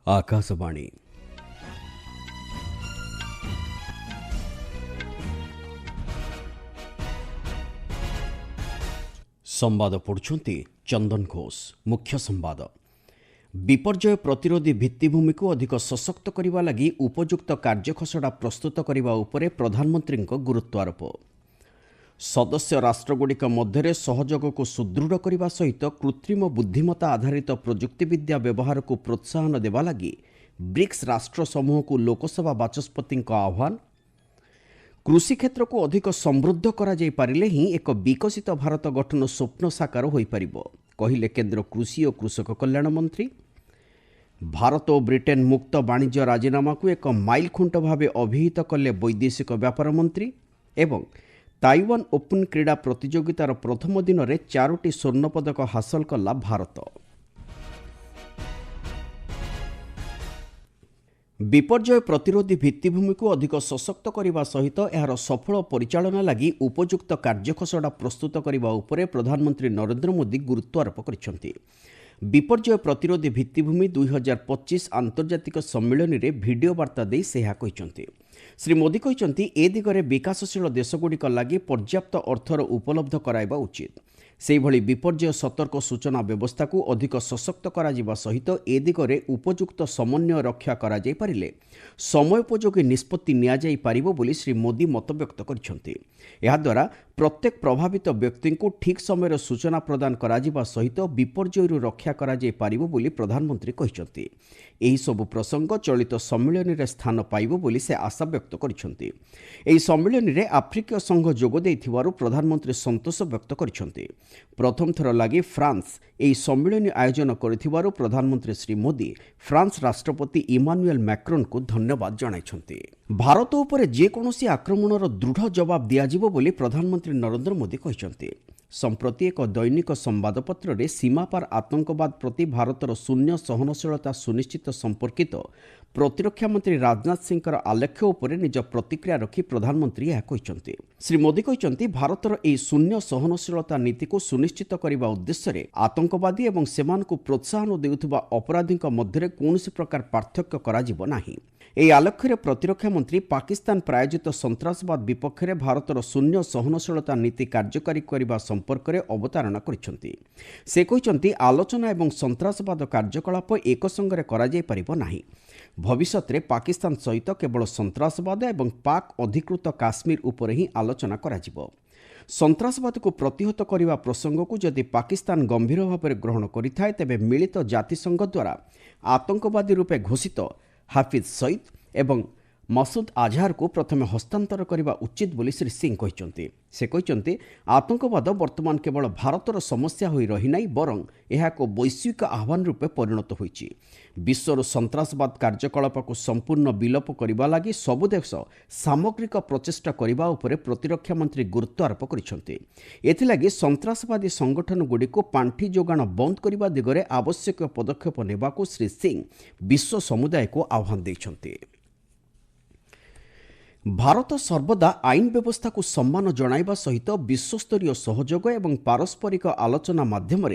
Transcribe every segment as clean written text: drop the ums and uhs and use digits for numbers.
आकाशवाणी संवाद पढ़ुछंती चंदन घोष। मुख्य संवाद विपर्यय प्रतिरोधी भित्तिभूमि को अधिक सशक्त करने लगी उपयुक्त कार्यखसड़ा प्रस्तुत करने उपरे प्रधानमंत्री गुरुत्वारोप। सदस्य राष्ट्रगुड़िक मध्य सहयोग को सुदृढ़ करने सहित कृत्रिम बुद्धिमत्ता आधारित प्रजुक्तिविद्या व्यवहार को प्रोत्साहन देवा लगी ब्रिक्स राष्ट्र समूह को लोकसभा बाचस्पति आह्वान। कृषि क्षेत्र को अधिक समृद्ध करा जाई पारिले ही एक विकसित भारत गठन स्वप्न साकार होई परिबो कहिले केंद्र कृषि और कृषक कल्याण मंत्री। भारत और ब्रिटेन मुक्त वाणिज्य राजीनामा को एक माइलखुंट भाव अभिहित कले वैदेशिक व्यापार मंत्री। एवं ताइवान ओपन क्रीड़ा प्रतियोगितार प्रथम दिन में 4टी स्वर्ण पदक हासिल कला भारत। विपर्यय प्रतिरोधी भित्तिभूमि को अधिक सशक्त करने सहित यार सफल परिचालना लगी उपयुक्त कार्यखसड़ा प्रस्तुत करने उपरे प्रधानमंत्री नरेंद्र मोदी गुरुत्वारोप करिसेंति। विपर्यय प्रतिरोधी भित्तिभूमि 2025 आंतर्जातिक सम्मेलन में वीडियो वार्ता दे से कहिसेंति। श्री मोदी कहिसेंति ए दिगरे विकासशील देशगुड़िक लगी पर्याप्त अर्थर उपलब्ध कराइबा उचित। सेहिभଳି विपर्यय सतर्क सूचना व्यवस्था को अधिक सशक्त करा सहित ए दिगरे उपयुक्त समन्वय रक्षा करा जाई पारिले समयोपयोगी निष्पत्ति निया जाई पारिबो बोली श्री मोदी मतव्यक्त करिसेंति। एहा द्वारा प्रत्येक प्रभावित व्यक्ति को ठीक समय सूचना प्रदान करा सहित विपर्ययरू रक्षा करा जाई पारिबो बोली प्रधानमंत्री कहिसेंति। एही सबु प्रसंग चलित सम्मेलन रे स्थान पाइबो बोली से आशा व्यक्त करिसेंति। एही सम्मेलन रे आफ्रिकीय संघ जोग देथिवारु प्रधानमंत्री संतोष व्यक्त करिसेंति। प्रथम थर लगी फ्रांस एही सम्मेलन आयोजन करिथिवारु प्रधानमंत्री श्री मोदी फ्रांस राष्ट्रपति इमानुएल मैक्रोन को धन्यवाद जणाइछंति। भारत उपरे जे कोनोसी आक्रमणर दृढ़ जवाब दियाजिबो बोली प्रधानमंत्री नरेंद्र मोदी कहिसेंति। संप्रति एक दैनिक संवादपत्र रे सीमापार आतंकवाद प्रति भारतर शून्य सहनशीलता सुनिश्चित संपर्कित प्रतिरक्षा मंत्री राजनाथ सिंह आलेख्य उपरे निज प्रतिक्रिया रखी प्रधानमंत्री यह कहिसेंति। श्री मोदी कहिसेंति भारतर एही शून्य सहनशीलता नीति को सुनिश्चित करने उद्देश्य रे आतंकवादी एवं सेमानकु प्रोत्साहन देउथबा अपराधीक मध्य कौनसी प्रकार पार्थक्य कराजिबो नाही। एही आलेख्य प्रतिरक्षा मंत्री पाकिस्तान प्रायोजित सन्त्रासवाद विपक्ष में भारतर शून्य सहनशीलता नीति कार्यकारी करने संपर्क में अवतारणा करिसेंति। से कहिसेंति आलोचना एवं सन्त्रासवाद कार्यकलाप एक संगे करा जाई परिबो नाही। भविष्य में पाकिस्तान सहित केवल सन्त्रासवाद एवं पाक अधिकृत काश्मीर उपर ही आलोचना कराजिबो। सन्त्रासवाद को प्रतिहत करने प्रसंग को जदि पाकिस्तान गंभीर भाव में ग्रहण करिथाय तेबे मिलित जातिसंघ द्वारा आतंकवादी रूपे घोषित हाफिज सईद एवं मसूद आजहार को प्रथम हस्तांतर करने उचित बोली श्री सिंह कहते। से कहते आतंकवाद वर्तमान केवल भारतर समस्या होई रही नहीं बरं यह एक वैश्विक आह्वान रूपे परिणत होईछि। विश्वर सन्त्रासवाद कार्यकलाप को संपूर्ण विलोप करने लगी सबु देश सामग्रिक प्रचेष्टा करने उपरे प्रतिरक्षा मंत्री गुरुत्वारोप करिसेंति। एथिलागि सन्त्रासवादी संगठन गुड़ी को पांठी जोगाण बंद करने दिगरे आवश्यक पदक्षेप नेबाकू श्री सिंह विश्व समुदाय को आह्वान दैछंति। भारत सर्वदा आईन व्यवस्था को सम्मान जणाइबा सहित विश्वस्तरीय सहयोग एवं पारस्परिक आलोचना माध्यम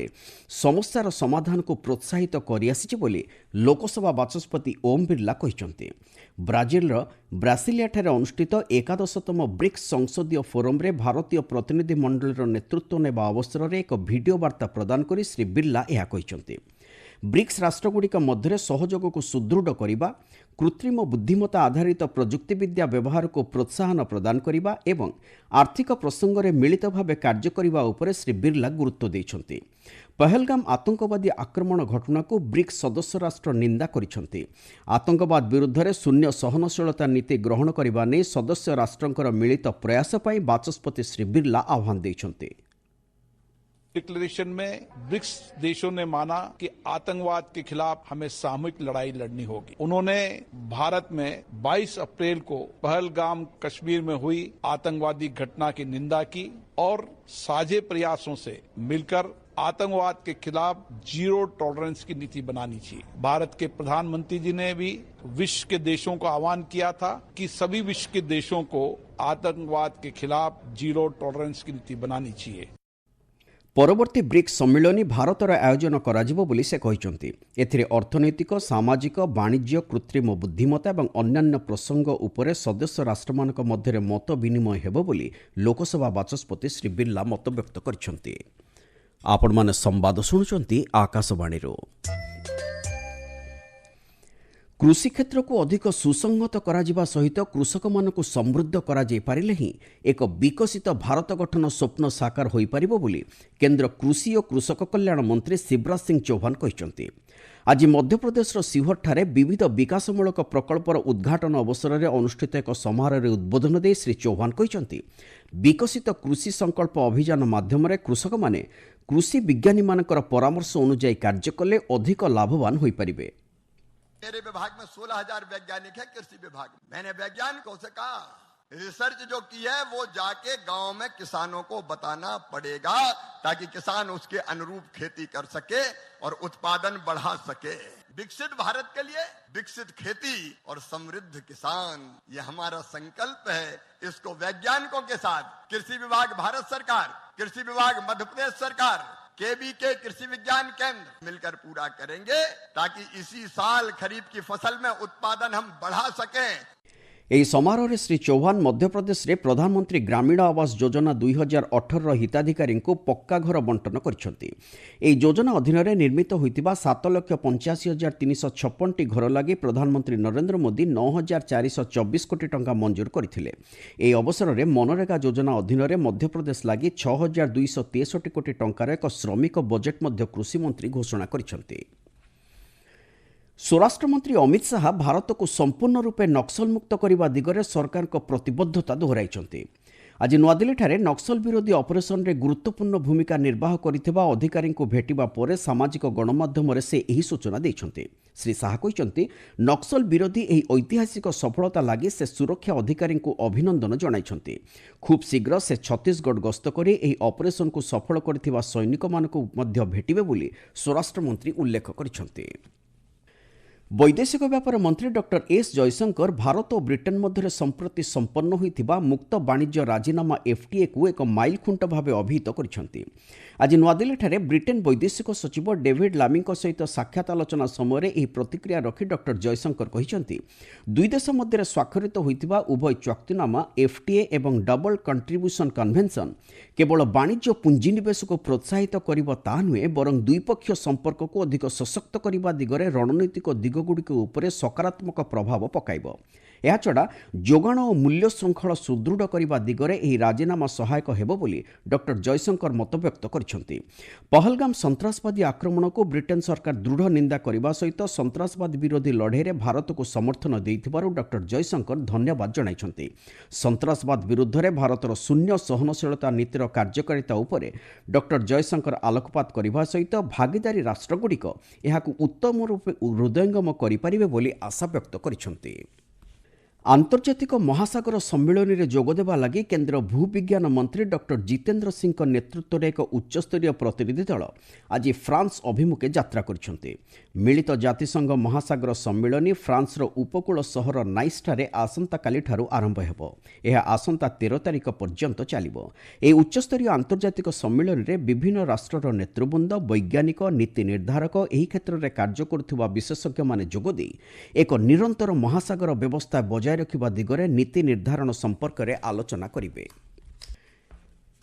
समस्यार समाधान को प्रोत्साहित करिआसिछि बोली Lok Sabha Bachaspati Om Birla कहिसेंति। Brazil Brasilia अनुष्ठित 11तम BRICS संसदीय फोरम रे भारतीय प्रतिनिधि मंडल नेतृत्व नेबा अवसर में एक वीडियो वार्ता प्रदान करी श्री बिरला यह कहिसेंति। ब्रिक्स राष्ट्रगुड़िक मध्य सहयोग को सुदृढ़ करने, कृत्रिम बुद्धिमत्ता आधारित प्रजुक्तिविद्या व्यवहार को प्रोत्साहन प्रदान करने एवं आर्थिक प्रसंग में मिलित भाव कार्य करने उपरे श्री बिरला गुरुत्व देइछंति। पहलगाम आतंकवादी आक्रमण घटना को ब्रिक्स सदस्य राष्ट्र निंदा करिसेंति। आतंकवाद विरुद्ध में शून्य सहनशीलता नीति ग्रहण करने नहीं सदस्य राष्ट्रंकर मिलित प्रयास पर बाचस्पति श्री बिरला आह्वान देइछंति। डिक्लेरेशन में ब्रिक्स देशों ने माना कि आतंकवाद के खिलाफ हमें सामूहिक लड़ाई लड़नी होगी। उन्होंने भारत में 22 अप्रैल को पहलगाम कश्मीर में हुई आतंकवादी घटना की निंदा की और साझे प्रयासों से मिलकर आतंकवाद के खिलाफ जीरो टॉलरेंस की नीति बनानी चाहिए। भारत के प्रधानमंत्री जी ने भी विश्व के देशों को आह्वान किया था कि सभी विश्व के देशों को आतंकवाद के खिलाफ जीरो टॉलरेंस की नीति बनानी चाहिए। ପରବର୍ତ୍ତୀ ବ୍ରିକ୍ସ ସମ୍ମିଳନୀ ଭାରତର ଆୟୋଜନ କରାଯିବ ବୋଲି ସେ କହିଛନ୍ତି। ଏଥିରେ ଅର୍ଥନୈତିକ, ସାମାଜିକ, ବାଣିଜ୍ୟ, କୃତ୍ରିମ ବୁଦ୍ଧିମତ୍ତା ଏବଂ ଅନ୍ୟାନ୍ୟ ପ୍ରସଙ୍ଗ ଉପରେ ସଦସ୍ୟ ରାଷ୍ଟ୍ରମାନଙ୍କ ମଧ୍ୟରେ ମତ ବିନିମୟ ହେବ ବୋଲି ଲୋକସଭା ବାଚସ୍ପତି ଶ୍ରୀ ବିର୍ଲା ମତବ୍ୟକ୍ତ କରିଛନ୍ତି। ଆପଣମାନେ ସମ୍ବାଦ ଶୁଣୁଛନ୍ତି ଆକାଶବାଣୀରୁ। କୃଷି କ୍ଷେତ୍ରକୁ ଅଧିକ ସୁସଂହତ କରାଯିବା ସହିତ କୃଷକମାନଙ୍କୁ ସମୃଦ୍ଧ କରାଯାଇପାରିଲେ ହିଁ ଏକ ବିକଶିତ ଭାରତ ଗଠନ ସ୍ୱପ୍ନ ସାକାର ହୋଇପାରିବ ବୋଲି କେନ୍ଦ୍ର କୃଷି ଓ କୃଷକ କଲ୍ୟାଣ ମନ୍ତ୍ରୀ ଶିବରାଜ ସିଂ ଚୌହାନ କହିଛନ୍ତି। ଆଜି ମଧ୍ୟପ୍ରଦେଶର ଶିହରଠାରେ ବିବିଧ ବିକାଶମୂଳକ ପ୍ରକଳ୍ପର ଉଦ୍ଘାଟନ ଅବସରରେ ଅନୁଷ୍ଠିତ ଏକ ସମାରୋହରେ ଉଦ୍ବୋଧନ ଦେଇ ଶ୍ରୀ ଚୌହାନ କହିଛନ୍ତି, ବିକଶିତ କୃଷି ସଂକଳ୍ପ ଅଭିଯାନ ମାଧ୍ୟମରେ କୃଷକମାନେ କୃଷି ବିଜ୍ଞାନୀମାନଙ୍କର ପରାମର୍ଶ ଅନୁଯାୟୀ କାର୍ଯ୍ୟ କଲେ ଅଧିକ ଲାଭବାନ ହୋଇପାରିବେ। मेरे विभाग में 16,000 वैज्ञानिक है कृषि विभाग में। मैंने वैज्ञानिकों से कहा रिसर्च जो की है वो जाके गांव में किसानों को बताना पड़ेगा ताकि किसान उसके अनुरूप खेती कर सके और उत्पादन बढ़ा सके। विकसित भारत के लिए विकसित खेती और समृद्ध किसान, ये हमारा संकल्प है। इसको वैज्ञानिकों के साथ कृषि विभाग भारत सरकार, कृषि विभाग मध्य प्रदेश सरकार, केबीके कृषि विज्ञान केंद्र मिलकर पूरा करेंगे ताकि इसी साल खरीफ की फसल में उत्पादन हम बढ़ा सकें। ଏହି ସମାରୋହରେ ଶ୍ରୀ ଚୌହାନ ମଧ୍ୟପ୍ରଦେଶରେ ପ୍ରଧାନମନ୍ତ୍ରୀ ଗ୍ରାମୀଣ ଆବାସ ଯୋଜନା 2018ର ହିତାଧିକାରୀଙ୍କୁ ପକ୍କା ଘର ବଣ୍ଟନ କରିଛନ୍ତି। ଏହି ଯୋଜନା ଅଧୀନରେ ନିର୍ମିତ ହୋଇଥିବା 7,85,356ଟି ଘର ଲାଗି ପ୍ରଧାନମନ୍ତ୍ରୀ ନରେନ୍ଦ୍ର ମୋଦି 9,424 କୋଟି ଟଙ୍କା ମଞ୍ଜୁର କରିଥିଲେ। ଏହି ଅବସରରେ ମନରେଗା ଯୋଜନା ଅଧୀନରେ ମଧ୍ୟପ୍ରଦେଶ ଲାଗି 6,263 କୋଟି ଟଙ୍କାର ଏକ ଶ୍ରମିକ ବଜେଟ୍ ମଧ୍ୟ କୃଷିମନ୍ତ୍ରୀ ଘୋଷଣା କରିଛନ୍ତି। ସ୍ୱରାଷ୍ଟ୍ରମନ୍ତ୍ରୀ ଅମିତ ଶାହା ଭାରତକୁ ସମ୍ପୂର୍ଣ୍ଣ ରୂପେ ନକ୍ସଲମୁକ୍ତ କରିବା ଦିଗରେ ସରକାରଙ୍କ ପ୍ରତିବଦ୍ଧତା ଦୋହରାଇଛନ୍ତି। ଆଜି ନୂଆଦିଲ୍ଲୀଠାରେ ନକ୍ସଲ ବିରୋଧୀ ଅପରେସନରେ ଗୁରୁତ୍ୱପୂର୍ଣ୍ଣ ଭୂମିକା ନିର୍ବାହ କରିଥିବା ଅଧିକାରୀଙ୍କୁ ଭେଟିବା ପରେ ସାମାଜିକ ଗଣମାଧ୍ୟମରେ ସେ ଏହି ସୂଚନା ଦେଇଛନ୍ତି। ଶ୍ରୀ ଶାହା କହିଛନ୍ତି, ନକ୍ସଲ ବିରୋଧୀ ଏହି ଐତିହାସିକ ସଫଳତା ଲାଗି ସେ ସୁରକ୍ଷା ଅଧିକାରୀଙ୍କୁ ଅଭିନନ୍ଦନ ଜଣାଇଛନ୍ତି। ଖୁବ୍ ଶୀଘ୍ର ସେ ଛତିଶଗଡ଼ ଗସ୍ତ କରି ଏହି ଅପରେସନକୁ ସଫଳ କରିଥିବା ସୈନିକମାନଙ୍କୁ ମଧ୍ୟ ଭେଟିବେ ବୋଲି ସ୍ୱରାଷ୍ଟ୍ରମନ୍ତ୍ରୀ ଉଲ୍ଲେଖ କରିଛନ୍ତି। ବୈଦେଶିକ ବ୍ୟାପାର ମନ୍ତ୍ରୀ ଡକ୍ଟର ଏସ୍ ଜୟଶଙ୍କର ଭାରତ ଓ ବ୍ରିଟେନ୍ ମଧ୍ୟରେ ସମ୍ପ୍ରତି ସମ୍ପନ୍ନ ହୋଇଥିବା ମୁକ୍ତ ବାଣିଜ୍ୟ ରାଜିନାମା ଏଫ୍ଟିଏକୁ ଏକ ମାଇଲଖୁଣ୍ଟ ଭାବେ ଅଭିହିତ କରିଛନ୍ତି। ଆଜି ନୂଆଦିଲ୍ଲୀଠାରେ ବ୍ରିଟେନ୍ ବୈଦେଶିକ ସଚିବ ଡେଭିଡ୍ ଲାମିଙ୍କ ସହିତ ସାକ୍ଷାତ ଆଲୋଚନା ସମୟରେ ଏହି ପ୍ରତିକ୍ରିୟା ରଖି ଡକ୍ଟର ଜୟଶଙ୍କର କହିଛନ୍ତି, ଦୁଇ ଦେଶ ମଧ୍ୟରେ ସ୍ୱାକ୍ଷରିତ ହୋଇଥିବା ଉଭୟ ଚୁକ୍ତିନାମା ଏଫ୍ଟିଏ ଏବଂ ଡବଲ କଣ୍ଟ୍ରିବ୍ୟୁସନ୍ କନଭେନ୍ସନ୍ କେବଳ ବାଣିଜ୍ୟ ପୁଞ୍ଜିନିବେଶକୁ ପ୍ରୋତ୍ସାହିତ କରିବ ତାହା ନୁହେଁ, ବରଂ ଦ୍ୱିପକ୍ଷୀୟ ସମ୍ପର୍କକୁ ଅଧିକ ସଶକ୍ତ କରିବା ଦିଗରେ ରଣନୈତିକ ଦିଗଗୁଡ଼ିକ ଉପରେ ସକାରାତ୍ମକ ପ୍ରଭାବ ପକାଇବ। ଏହାଛଡ଼ା ଯୋଗାଣ ଓ ମୂଲ୍ୟ ଶୃଙ୍ଖଳ ସୁଦୃଢ଼ କରିବା ଦିଗରେ ଏହି ରାଜିନାମା ସହାୟକ ହେବ ବୋଲି ଡକ୍ଟର ଜୟଶଙ୍କର ମତବ୍ୟକ୍ତ କରିଛନ୍ତି। ପହଲଗାମ ସନ୍ତାସବାଦୀ ଆକ୍ରମଣକୁ ବ୍ରିଟେନ୍ ସରକାର ଦୃଢ଼ ନିନ୍ଦା କରିବା ସହିତ ସନ୍ତାସବାଦ ବିରୋଧୀ ଲଢ଼େଇରେ ଭାରତକୁ ସମର୍ଥନ ଦେଇଥିବାରୁ ଡକ୍ଟର ଜୟଶଙ୍କର ଧନ୍ୟବାଦ ଜଣାଇଛନ୍ତି। ସନ୍ତାସବାଦ ବିରୁଦ୍ଧରେ ଭାରତର ଶୂନ୍ୟ ସହନଶୀଳତା ନୀତିର କାର୍ଯ୍ୟକାରିତା ଉପରେ ଡକ୍ଟର ଜୟଶଙ୍କର ଆଲୋକପାତ କରିବା ସହିତ ଭାଗିଦାରୀ ରାଷ୍ଟ୍ରଗୁଡ଼ିକ ଏହାକୁ ଉତ୍ତମ ରୂପେ ହୃଦୟଙ୍ଗମ କରିପାରିବେ ବୋଲି ଆଶାବ୍ୟକ୍ତ କରିଛନ୍ତି। ଆନ୍ତର୍ଜାତିକ ମହାସାଗର ସମ୍ମିଳନୀରେ ଯୋଗଦେବା ଲାଗି କେନ୍ଦ୍ର ଭୂବିଜ୍ଞାନ ମନ୍ତ୍ରୀ ଡକ୍ଟର ଜିତେନ୍ଦ୍ର ସିଂଙ୍କ ନେତୃତ୍ୱରେ ଏକ ଉଚ୍ଚସ୍ତରୀୟ ପ୍ରତିନିଧି ଦଳ ଆଜି ଫ୍ରାନ୍ସ ଅଭିମୁଖେ ଯାତ୍ରା କରିଛନ୍ତି। ମିଳିତ ଜାତିସଂଘ ମହାସାଗର ସମ୍ମିଳନୀ ଫ୍ରାନ୍ସର ଉପକୂଳ ସହର ନାଇସ୍ଠାରେ ଆସନ୍ତାକାଲିଠାରୁ ଆରମ୍ଭ ହେବ। ଏହା ଆସନ୍ତା 13 ତାରିଖ ପର୍ଯ୍ୟନ୍ତ ଚାଲିବ। ଏହି ଉଚ୍ଚସ୍ତରୀୟ ଆନ୍ତର୍ଜାତିକ ସମ୍ମିଳନୀରେ ବିଭିନ୍ନ ରାଷ୍ଟ୍ରର ନେତୃବୃନ୍ଦ, ବୈଜ୍ଞାନିକ, ନୀତି ନିର୍ଦ୍ଧାରକ, ଏହି କ୍ଷେତ୍ରରେ କାର୍ଯ୍ୟ କରୁଥିବା ବିଶେଷଜ୍ଞମାନେ ଯୋଗଦେଇ ଏକ ନିରନ୍ତର ମହାସାଗର ବ୍ୟବସ୍ଥା ବଜାୟ ରଖିବା ଦିଗରେ ନୀତି ନିର୍ଦ୍ଧାରଣ ସମ୍ପର୍କରେ ଆଲୋଚନା କରିବେ।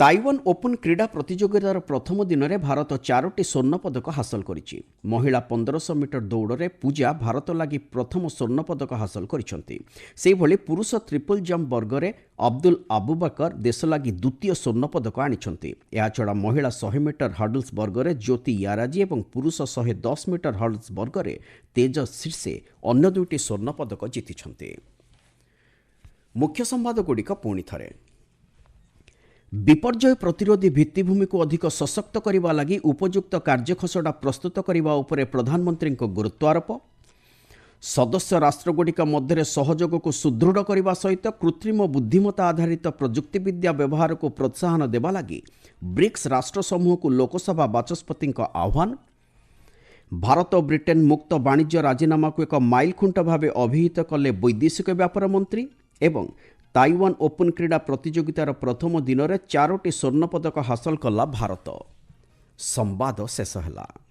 ତାଇୱାନ ଓପନ୍ କ୍ରୀଡ଼ା ପ୍ରତିଯୋଗିତାର ପ୍ରଥମ ଦିନରେ ଭାରତ 4ଟି ସ୍ୱର୍ଣ୍ଣପଦକ ହାସଲ କରିଛି। ମହିଳା 1500 ମିଟର ଦୌଡ଼ରେ ପୂଜା ଭାରତ ଲାଗି ପ୍ରଥମ ସ୍ୱର୍ଣ୍ଣପଦକ ହାସଲ କରିଛନ୍ତି। ସେହିଭଳି ପୁରୁଷ ଟ୍ରିପଲ୍ ଜମ୍ପ ବର୍ଗରେ ଅବଦୁଲ ଆବୁବାକର ଦେଶ ଲାଗି ଦ୍ୱିତୀୟ ସ୍ୱର୍ଣ୍ଣପଦକ ଆଣିଛନ୍ତି। ଏହାଛଡ଼ା ମହିଳା 100 ମିଟର ହର୍ଡଲ୍ସ ବର୍ଗରେ ଜ୍ୟୋତି ୟାରାଜୀ ଏବଂ ପୁରୁଷ 110 ମିଟର ହର୍ଡଲ୍ସ ବର୍ଗରେ ତେଜ ଶୀର୍ଷେ ଅନ୍ୟ ଦୁଇଟି ସ୍ୱର୍ଣ୍ଣପଦକ ଜିତିଛନ୍ତି। ମୁଖ୍ୟ ସମ୍ବାଦଗୁଡ଼ିକ ପୁଣି ଥରେ। ବିପର୍ଯ୍ୟୟ ପ୍ରତିରୋଧୀ ଭିତ୍ତିଭୂମିକୁ ଅଧିକ ସଶକ୍ତ କରିବା ଲାଗି ଉପଯୁକ୍ତ କାର୍ଯ୍ୟଖସଡ଼ା ପ୍ରସ୍ତୁତ କରିବା ଉପରେ ପ୍ରଧାନମନ୍ତ୍ରୀଙ୍କ ଗୁରୁତ୍ୱାରୋପ। ସଦସ୍ୟ ରାଷ୍ଟ୍ରଗୁଡ଼ିକ ମଧ୍ୟରେ ସହଯୋଗକୁ ସୁଦୃଢ଼ କରିବା ସହିତ କୃତ୍ରିମ ବୁଦ୍ଧିମତ୍ତା ଆଧାରିତ ପ୍ରଯୁକ୍ତିବିଦ୍ୟା ବ୍ୟବହାରକୁ ପ୍ରୋତ୍ସାହନ ଦେବା ଲାଗି ବ୍ରିକ୍ସ ରାଷ୍ଟ୍ରସମୂହକୁ ଲୋକସଭା ବାଚସ୍ପତିଙ୍କ ଆହ୍ୱାନ। ଭାରତ ଓ ବ୍ରିଟେନ୍ ମୁକ୍ତ ବାଣିଜ୍ୟ ରାଜିନାମାକୁ ଏକ ମାଇଲଖୁଣ୍ଟ ଭାବେ ଅଭିହିତ କଲେ ବୈଦେଶିକ ବ୍ୟାପାର ମନ୍ତ୍ରୀ। ଏବଂ ତାଇୱାନ ଓପନ୍ କ୍ରୀଡ଼ା ପ୍ରତିଯୋଗିତାର ପ୍ରଥମ ଦିନରେ 4ଟି ସ୍ୱର୍ଣ୍ଣପଦକ ହାସଲ କଲା ଭାରତ। ସମ୍ବାଦ ଶେଷ ହେଲା।